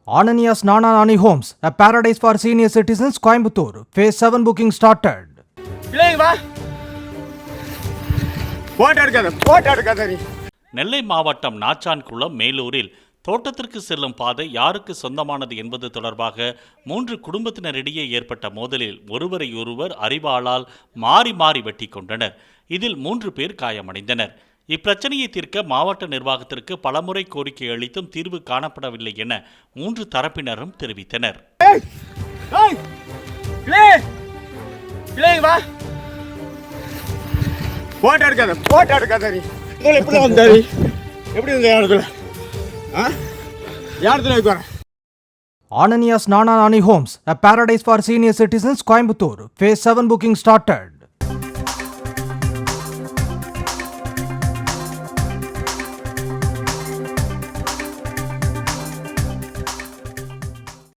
Ananias Nana Nani Homes, a paradise for senior citizens, Coimbatore. Phase 7 booking started. நெல்லை மாவட்டம் நாச்சான்குளம் மேலூரில் தோட்டத்திற்கு செல்லும் பாதை யாருக்கு சொந்தமானது என்பது தொடர்பாக 3 குடும்பத்தினரிடையே ஏற்பட்ட மோதலில் ஒருவரையொருவர் அரிவாளால் மாறி மாறி வெட்டி கொண்டனர். இதில் 3 பேர் காயமடைந்தனர். இப்பிரச்சனையை தீர்க்க மாவட்ட நிர்வாகத்திற்கு பலமுறை கோரிக்கை அளித்தும் தீர்வு காணப்படவில்லை என 3 தரப்பினரும் தெரிவித்தனர். Ananias Nana Nani Homes, a paradise for senior citizens, Coimbatore. Phase 7 booking started.